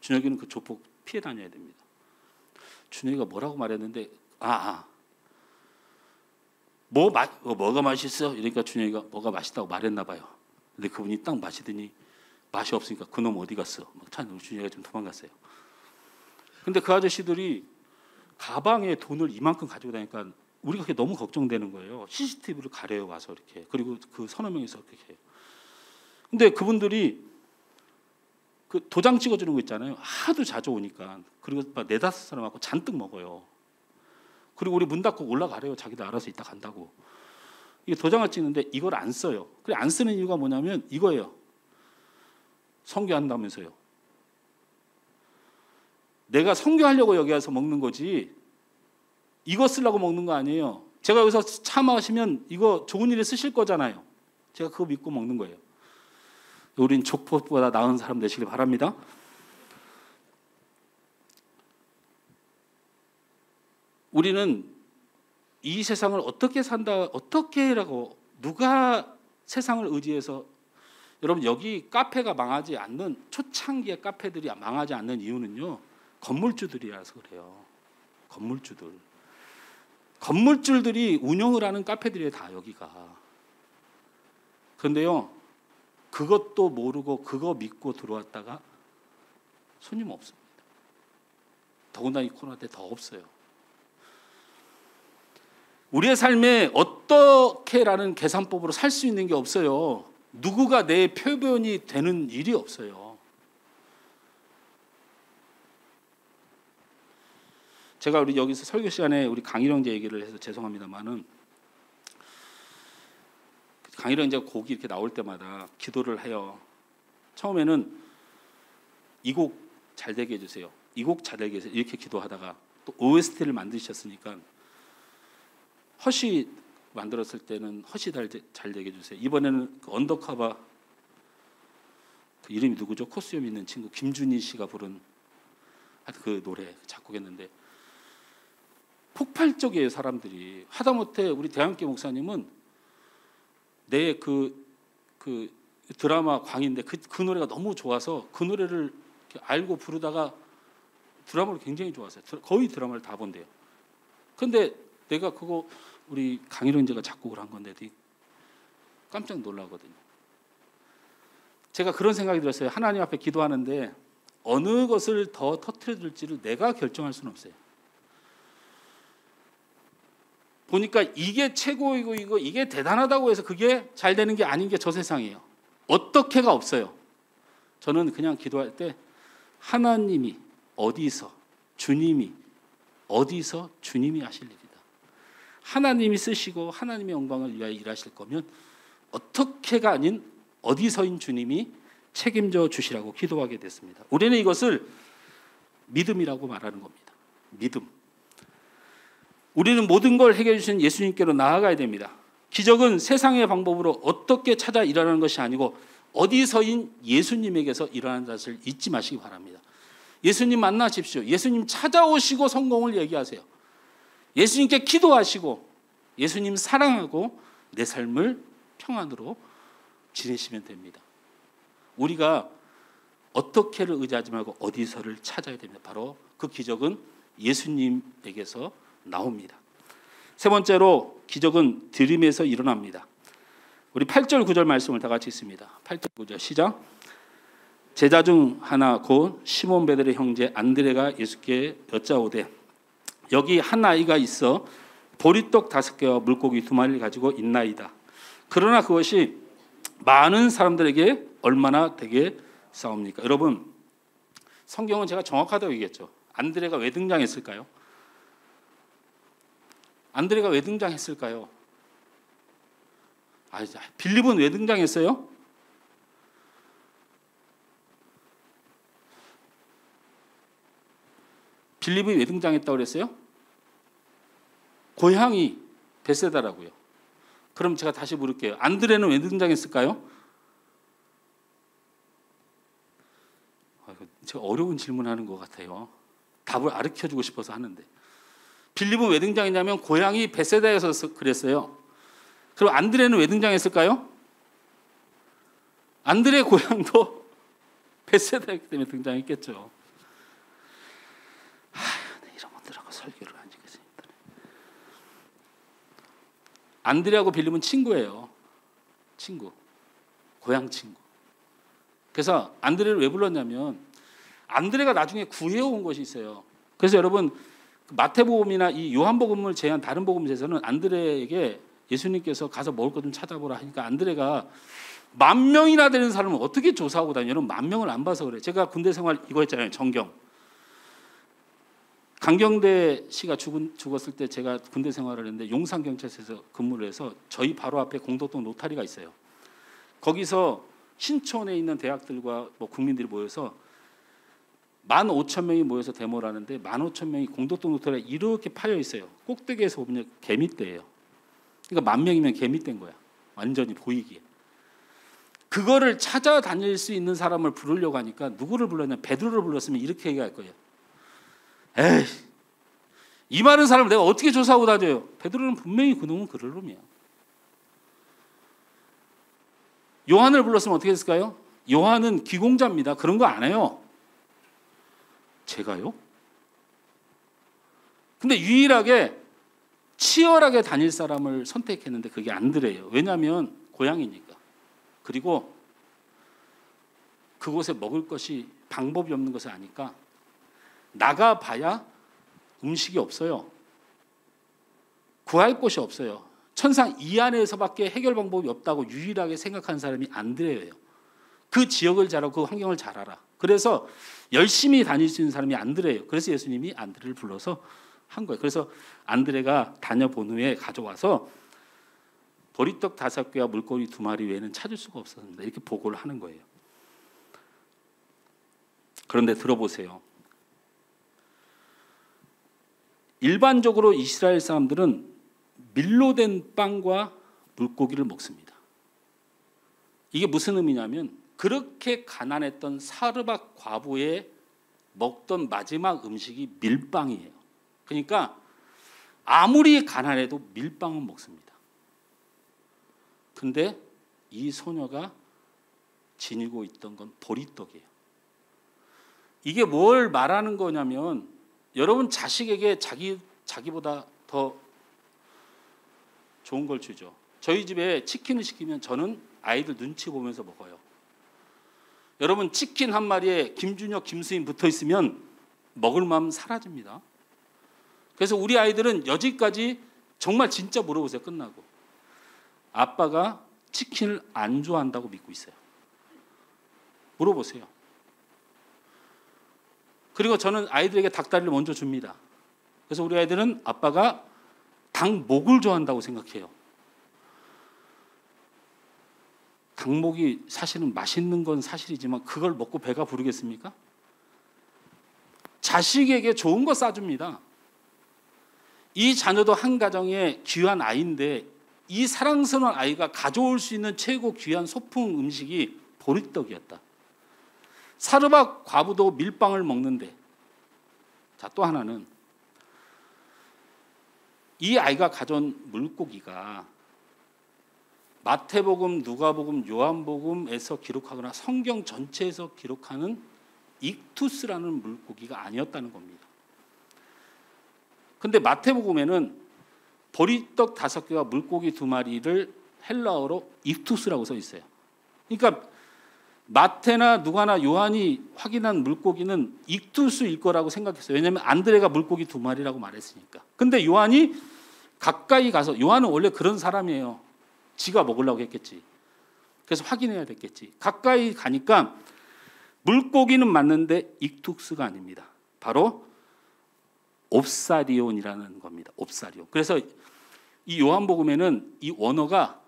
준혁이는 그 조폭 피해 다녀야 됩니다. 준혁이가 뭐라고 말했는데 뭐가 맛있어? 이러니까 준혁이가 뭐가 맛있다고 말했나 봐요. 근데 그분이 딱 마시더니 맛이 없으니까 그놈 어디 갔어? 막 준혁이가 좀 도망갔어요. 근데 그 아저씨들이 가방에 돈을 이만큼 가지고 다니까 우리가 그게 너무 걱정되는 거예요. CCTV를 가려요 와서 이렇게. 그리고 그 서너 명이서 그렇게 해요. 근데 그분들이 그 도장 찍어주는 거 있잖아요. 하도 자주 오니까. 그리고 막 4-5 사람 하고 잔뜩 먹어요. 그리고 우리 문 닫고 올라가래요. 자기들 알아서 이따 간다고. 이게 도장을 찍는데 이걸 안 써요. 그래 안 쓰는 이유가 뭐냐면 이거예요. 선교한다면서요. 내가 선교하려고 여기 와서 먹는 거지 이거 쓰려고 먹는 거 아니에요. 제가 여기서 차 마시면 이거 좋은 일에 쓰실 거잖아요. 제가 그거 믿고 먹는 거예요. 우린 족보보다 나은 사람 되시길 바랍니다. 우리는 이 세상을 어떻게 산다, 어떻게라고 누가 세상을 의지해서 여러분 여기 카페가 망하지 않는 초창기의 카페들이 망하지 않는 이유는요. 건물주들이라서 그래요. 건물주들이 운영을 하는 카페들이에요. 다 여기가. 그런데요. 그것도 모르고 그거 믿고 들어왔다가 손님 없습니다. 더군다나 이 코로나 때 더 없어요. 우리의 삶에 어떻게라는 계산법으로 살 수 있는 게 없어요. 누구가 내 표본이 되는 일이 없어요. 제가 우리 여기서 설교 시간에 우리 강일 형제 얘기를 해서 죄송합니다만은 강일 형제가 곡이 이렇게 나올 때마다 기도를 해요. 처음에는 이 곡 잘 되게 해주세요. 이 곡 잘 되게 해주세요. 이렇게 기도하다가 또 OST를 만드셨으니까 허시 만들었을 때는 허시 잘 되게 해주세요. 이번에는 그 언더커버 그 이름이 누구죠? 코수염 있는 친구 김준희 씨가 부른 하여튼 그 노래 작곡했는데 폭발적이에요. 사람들이. 하다못해 우리 대한교 목사님은 내 그 드라마 광인데 그 노래가 너무 좋아서 그 노래를 알고 부르다가 드라마를 굉장히 좋아했어요. 거의 드라마를 다 본대요. 근데 내가 그거 우리 강일원 제가 작곡을 한 건데 깜짝 놀라거든요. 제가 그런 생각이 들었어요. 하나님 앞에 기도하는데 어느 것을 더 터뜨려줄지를 내가 결정할 수는 없어요. 보니까 이게 최고이고 이게 대단하다고 해서 그게 잘 되는 게 아닌 게 저 세상이에요. 어떻게가 없어요. 저는 그냥 기도할 때 하나님이 어디서 주님이 하실 일이다. 하나님이 쓰시고 하나님의 영광을 위하여 일하실 거면 어떻게가 아닌 어디서인 주님이 책임져 주시라고 기도하게 됐습니다. 우리는 이것을 믿음이라고 말하는 겁니다. 믿음. 우리는 모든 걸 해결해 주신 예수님께로 나아가야 됩니다. 기적은 세상의 방법으로 어떻게 찾아 일어나는 것이 아니고 어디서인 예수님에게서 일어나는 것을 잊지 마시기 바랍니다. 예수님 만나십시오. 예수님 찾아오시고 성공을 얘기하세요. 예수님께 기도하시고 예수님 사랑하고 내 삶을 평안으로 지내시면 됩니다. 우리가 어떻게를 의지하지 말고 어디서를 찾아야 됩니다. 바로 그 기적은 예수님에게서 나옵니다. 세 번째로 기적은 드림에서 일어납니다. 우리 8절 9절 말씀을 다 같이 읽습니다. 8절 9절 시작. 제자 중 하나 곧 시몬 베드로의 형제 안드레가 예수께 여짜오되 여기 한 아이가 있어 보리떡 5개와 물고기 2마리를 가지고 있나이다. 그러나 그것이 많은 사람들에게 얼마나 되게 싸웁니까? 여러분 성경은 제가 정확하다고 얘기했죠. 안드레가 왜 등장했을까요? 안드레가 왜 등장했을까요? 빌립은 왜 등장했어요? 빌립이 왜 등장했다고 그랬어요? 고향이 베세다라고요. 그럼 제가 다시 물을게요. 안드레는 왜 등장했을까요? 제가 어려운 질문하는 것 같아요. 답을 가르쳐주고 싶어서 하는데. 빌립은 왜 등장했냐면 고향이 베세다여서 그랬어요. 그럼 안드레는 왜 등장했을까요? 안드레의 고향도 베세다였기 때문에 등장했겠죠. 이런 분들하고 설교를 안 지겠습니다. 안드레하고 빌립은 친구예요. 친구. 고향 친구. 그래서 안드레를 왜 불렀냐면 안드레가 나중에 구해온 것이 있어요. 그래서 여러분 마태복음이나 이 요한복음을 제한 다른 복음에서는 안드레에게 예수님께서 가서 먹을 것 좀 찾아보라 하니까 안드레가 10,000명이나 되는 사람을 어떻게 조사하고 다녀요? 여러분 10,000명을 안 봐서 그래요. 제가 군대 생활 이거 했잖아요. 정경. 강경대 씨가 죽었을 때 제가 군대 생활을 했는데 용산경찰서에서 근무를 해서 저희 바로 앞에 공덕동 노타리가 있어요. 거기서 신촌에 있는 대학들과 국민들이 모여서 15,000명이 모여서 데모를 하는데 15,000명이 공덕동 노타리가 이렇게 파여 있어요. 꼭대기에서 보면 개미떼예요. 그러니까 10,000명이면 개미떼인 거야. 완전히 보이기에. 그거를 찾아다닐 수 있는 사람을 부르려고 하니까 누구를 불렀냐? 베드로를 불렀으면 이렇게 얘기할 거예요. 에이, 이 많은 사람을 내가 어떻게 조사하고 다녀요? 베드로는 분명히 그놈은 그럴 놈이야. 요한을 불렀으면 어떻게 했을까요? 요한은 기공자입니다. 그런 거 안 해요. 제가요? 근데 유일하게 치열하게 다닐 사람을 선택했는데 그게 안드레예요. 왜냐하면 고향이니까. 그리고 그곳에 먹을 것이 방법이 없는 것을 아니까 나가봐야 음식이 없어요. 구할 곳이 없어요. 천상 이 안에서밖에 해결 방법이 없다고 유일하게 생각하는 사람이 안드레예요. 그 지역을 잘 알고 그 환경을 잘 알아. 그래서 열심히 다닐 수 있는 사람이 안드레예요. 그래서 예수님이 안드레를 불러서 한 거예요. 그래서 안드레가 다녀본 후에 가져와서 보리떡 5개와 물고기 2마리 외에는 찾을 수가 없었습니다. 이렇게 보고를 하는 거예요. 그런데 들어보세요. 일반적으로 이스라엘 사람들은 밀로 된 빵과 물고기를 먹습니다. 이게 무슨 의미냐면 그렇게 가난했던 사르밧 과부의 먹던 마지막 음식이 밀빵이에요. 그러니까 아무리 가난해도 밀빵은 먹습니다. 근데 이 소녀가 지니고 있던 건 보리떡이에요. 이게 뭘 말하는 거냐면 여러분 자식에게 자기보다 더 좋은 걸 주죠. 저희 집에 치킨을 시키면 저는 아이들 눈치 보면서 먹어요. 여러분 치킨 한 마리에 김준혁, 김수인 붙어 있으면 먹을 마음 사라집니다. 그래서 우리 아이들은 여지까지 정말 진짜 물어보세요. 끝나고 아빠가 치킨을 안 좋아한다고 믿고 있어요. 물어보세요. 그리고 저는 아이들에게 닭다리를 먼저 줍니다. 그래서 우리 아이들은 아빠가 닭목을 좋아한다고 생각해요. 닭목이 사실은 맛있는 건 사실이지만 그걸 먹고 배가 부르겠습니까? 자식에게 좋은 거 싸줍니다. 이 자녀도 한 가정의 귀한 아이인데 이 사랑스러운 아이가 가져올 수 있는 최고 귀한 소풍 음식이 보리떡이었다. 사르밧 과부도 밀빵을 먹는데, 자, 또 하나는 이 아이가 가져온 물고기가 마태복음, 누가복음, 요한복음에서 기록하거나 성경 전체에서 기록하는 익투스라는 물고기가 아니었다는 겁니다. 근데 마태복음에는 보리떡 5개와 물고기 2마리를 헬라어로 익투스라고 써 있어요. 그러니까 마태나 누가나 요한이 확인한 물고기는 익투스일 거라고 생각했어요. 왜냐하면 안드레가 물고기 2마리라고 말했으니까. 근데 요한이 가까이 가서, 요한은 원래 그런 사람이에요. 지가 먹으려고 했겠지. 그래서 확인해야 됐겠지. 가까이 가니까 물고기는 맞는데 익투스가 아닙니다. 바로 옵사리온이라는 겁니다. 옵사리온. 그래서 이 요한복음에는 이 원어가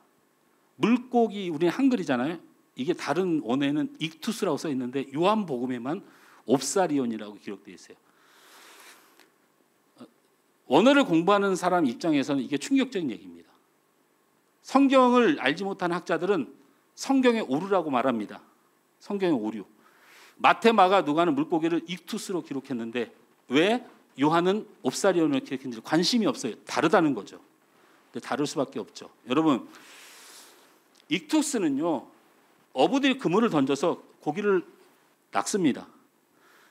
물고기, 우리는 한글이잖아요. 이게 다른 원어에는 익투스라고 써 있는데 요한복음에만 옵사리온이라고 기록되어 있어요. 원어를 공부하는 사람 입장에서는 이게 충격적인 얘기입니다. 성경을 알지 못하는 학자들은 성경의 오류라고 말합니다. 성경의 오류. 마태, 마가, 누가는 물고기를 익투스로 기록했는데 왜 요한은 옵사리온을 기록했는지 관심이 없어요. 다르다는 거죠. 근데 다를 수밖에 없죠. 여러분, 익투스는요, 어부들이 그물을 던져서 고기를 낚습니다.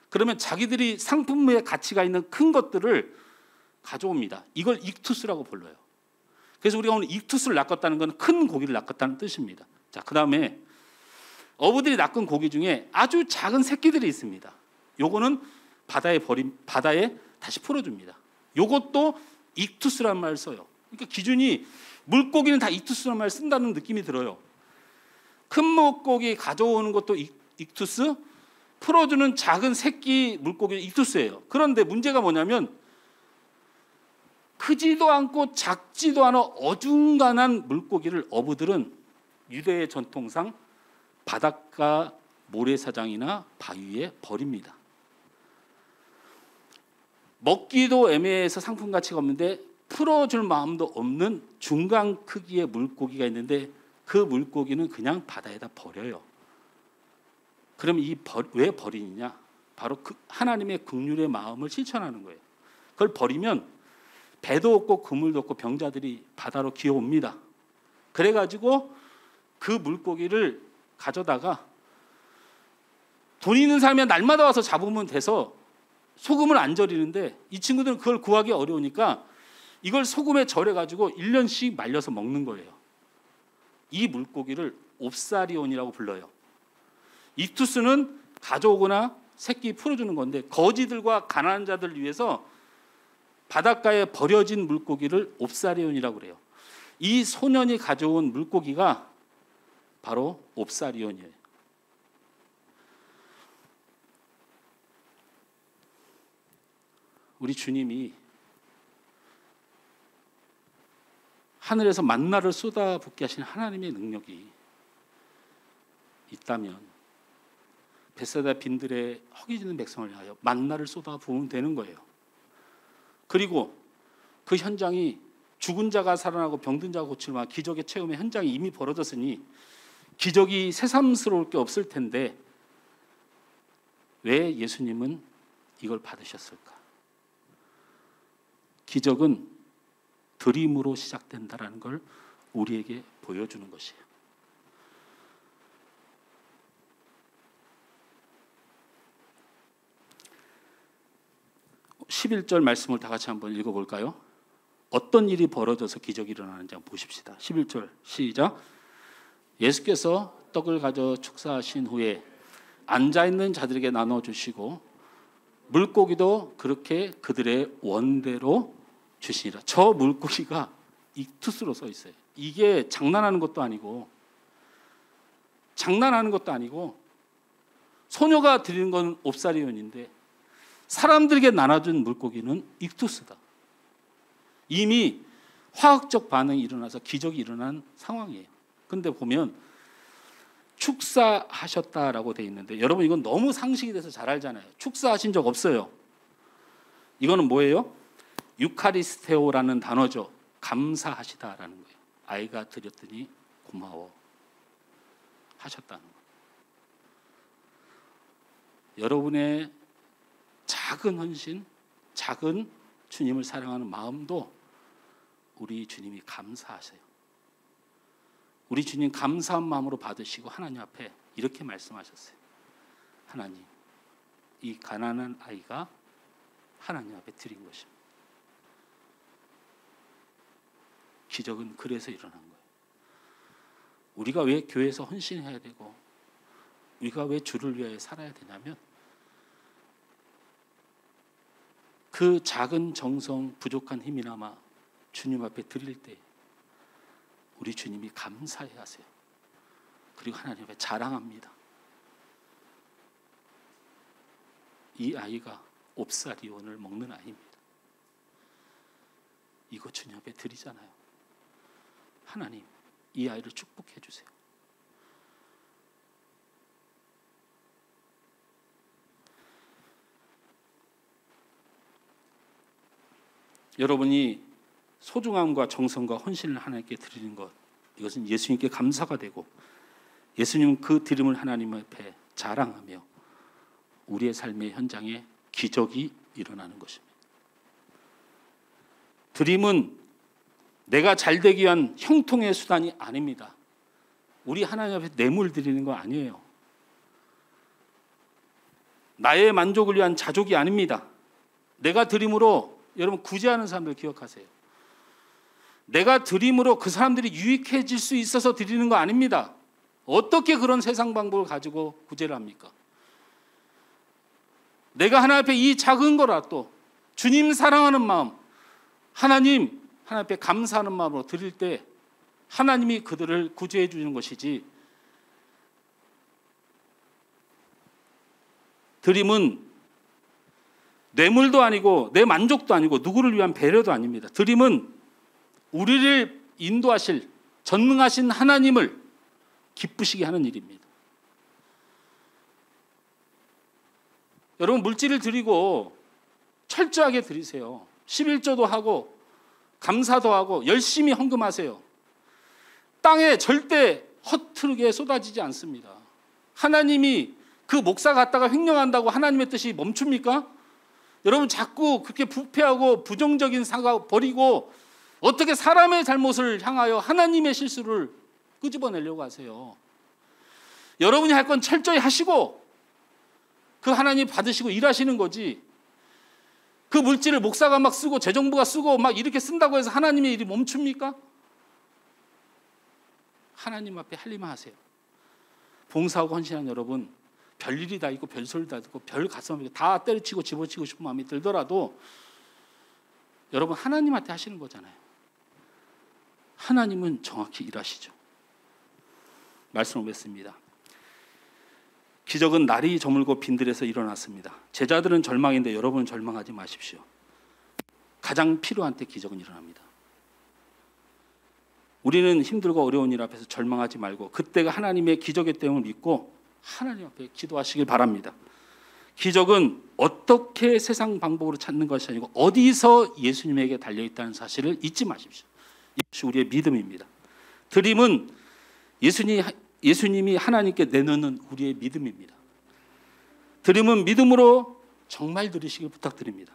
그러면 자기들이 상품의 가치가 있는 큰 것들을 가져옵니다. 이걸 익투스라고 불러요. 그래서 우리가 오늘 익투스를 낚았다는 건 큰 고기를 낚았다는 뜻입니다. 자, 그 다음에 어부들이 낚은 고기 중에 아주 작은 새끼들이 있습니다. 요거는 바다에 다시 풀어줍니다. 요것도 익투스라는 말을 써요. 그러니까 기준이 물고기는 다 익투스라는 말을 쓴다는 느낌이 들어요. 큰 물고기 가져오는 것도 익투스, 풀어주는 작은 새끼 물고기는 익투스예요. 그런데 문제가 뭐냐면 크지도 않고 작지도 않아 어중간한 물고기를 어부들은 유대의 전통상 바닷가 모래사장이나 바위에 버립니다. 먹기도 애매해서 상품 가치가 없는데 풀어줄 마음도 없는 중간 크기의 물고기가 있는데 그 물고기는 그냥 바다에다 버려요. 그럼 왜 버리느냐? 바로 그 하나님의 긍휼의 마음을 실천하는 거예요. 그걸 버리면 배도 없고 그물도 없고 병자들이 바다로 기어옵니다. 그래가지고 그 물고기를 가져다가 돈 있는 사람이 날마다 와서 잡으면 돼서 소금을 안 절이는데 이 친구들은 그걸 구하기 어려우니까 이걸 소금에 절여가지고 1년씩 말려서 먹는 거예요. 이 물고기를 옵사리온이라고 불러요. 익투스는 가져오거나 새끼 풀어주는 건데 거지들과 가난한 자들을 위해서 바닷가에 버려진 물고기를 옵사리온이라고 그래요. 이 소년이 가져온 물고기가 바로 옵사리온이에요. 우리 주님이 하늘에서 만나를 쏟아붓게 하신 하나님의 능력이 있다면 벳사다 빈들의 허기지는 백성을 위하여 만나를 쏟아부으면 되는 거예요. 그리고 그 현장이 죽은 자가 살아나고 병든 자가 고침을 기적의 체험의 현장이 이미 벌어졌으니 기적이 새삼스러울 게 없을 텐데 왜 예수님은 이걸 받으셨을까? 기적은 드림으로 시작된다라는 걸 우리에게 보여주는 것이에요. 11절 말씀을 다 같이 한번 읽어볼까요? 어떤 일이 벌어져서 기적이 일어나는지 한번 보십시다. 11절 시작. 예수께서 떡을 가져 축사하신 후에 앉아있는 자들에게 나눠주시고 물고기도 그렇게 그들의 원대로 주시니라. 저 물고기가 익투스로 써 있어요. 이게 장난하는 것도 아니고 소녀가 드리는 건 옵사리온인데 사람들에게 나눠준 물고기는 익투스다. 이미 화학적 반응이 일어나서 기적이 일어난 상황이에요. 근데 보면 축사하셨다라고 돼 있는데 여러분 이건 너무 상식이 돼서 잘 알잖아요. 축사하신 적 없어요. 이거는 뭐예요? 유카리스테오라는 단어죠. 감사하시다라는 거예요. 아이가 드렸더니 고마워 하셨다는 거예요. 여러분의 작은 헌신, 작은 주님을 사랑하는 마음도 우리 주님이 감사하세요. 우리 주님 감사한 마음으로 받으시고 하나님 앞에 이렇게 말씀하셨어요. 하나님, 이 가난한 아이가 하나님 앞에 드린 것입니다. 기적은 그래서 일어난 거예요. 우리가 왜 교회에서 헌신해야 되고 우리가 왜 주를 위하여 살아야 되냐면 그 작은 정성, 부족한 힘이나마 주님 앞에 드릴 때 우리 주님이 감사해 하세요. 그리고 하나님 앞에 자랑합니다. 이 아이가 옵사리온을 먹는 아이입니다. 이거 주님 앞에 드리잖아요. 하나님, 이 아이를 축복해 주세요. 여러분이 소중함과 정성과 헌신을 하나님께 드리는 것, 이것은 예수님께 감사가 되고 예수님은 그 드림을 하나님 앞에 자랑하며 우리의 삶의 현장에 기적이 일어나는 것입니다. 드림은 내가 잘되기 위한 형통의 수단이 아닙니다. 우리 하나님 앞에 뇌물 드리는 거 아니에요. 나의 만족을 위한 자족이 아닙니다. 내가 드림으로 여러분 구제하는 사람들 기억하세요. 내가 드림으로 그 사람들이 유익해질 수 있어서 드리는 거 아닙니다. 어떻게 그런 세상 방법을 가지고 구제를 합니까? 내가 하나님 앞에 이 작은 거라도 주님 사랑하는 마음, 하나님 앞에 감사하는 마음으로 드릴 때 하나님이 그들을 구제해 주는 것이지, 드림은 뇌물도 아니고 내 만족도 아니고 누구를 위한 배려도 아닙니다. 드림은 우리를 인도하실 전능하신 하나님을 기쁘시게 하는 일입니다. 여러분 물질을 드리고 철저하게 드리세요. 11조도 하고 감사도 하고 열심히 헌금하세요. 땅에 절대 허투루게 쏟아지지 않습니다. 하나님이 그 목사 갔다가 횡령한다고 하나님의 뜻이 멈춥니까? 여러분 자꾸 그렇게 부패하고 부정적인 생각 버리고 어떻게 사람의 잘못을 향하여 하나님의 실수를 끄집어내려고 하세요. 여러분이 할 건 철저히 하시고 그 하나님 받으시고 일하시는 거지, 그 물질을 목사가 막 쓰고 재정부가 쓰고 막 이렇게 쓴다고 해서 하나님의 일이 멈춥니까? 하나님 앞에 할 일만 하세요. 봉사하고 헌신한 여러분 별일이 다 있고 별소리 다 있고 별 가슴 다 때려치고 집어치고 싶은 마음이 들더라도 여러분 하나님한테 하시는 거잖아요. 하나님은 정확히 일하시죠. 말씀을 맺습니다. 기적은 날이 저물고 빈들에서 일어났습니다. 제자들은 절망인데 여러분은 절망하지 마십시오. 가장 필요한 때 기적은 일어납니다. 우리는 힘들고 어려운 일 앞에서 절망하지 말고 그때가 하나님의 기적의 때임을 믿고 하나님 앞에 기도하시길 바랍니다. 기적은 어떻게 세상 방법으로 찾는 것이 아니고 어디서 예수님에게 달려있다는 사실을 잊지 마십시오. 이것이 우리의 믿음입니다. 드림은 예수님이 예수님이 하나님께 내놓는 우리의 믿음입니다. 드림은 믿음으로 정말 드리시길 부탁드립니다.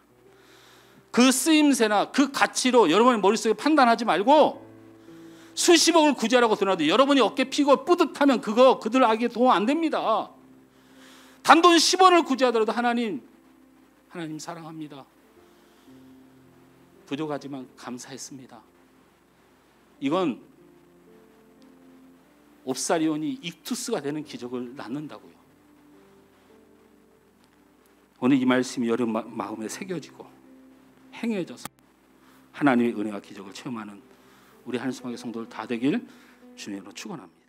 그 쓰임새나 그 가치로 여러분의 머릿속에 판단하지 말고 수십억을 구제하라고 드러나도 여러분이 어깨 피고 뿌듯하면 그거 그들에게 도움 안 됩니다. 단돈 10원을 구제하더라도 하나님 사랑합니다. 부족하지만 감사했습니다. 이건 옵사리온이 익투스가 되는 기적을 낳는다고요. 오늘 이 말씀이 여러분 마음에 새겨지고 행해져서 하나님의 은혜와 기적을 체험하는 우리 한수막의 성도들 다 되길 주님으로 축원합니다.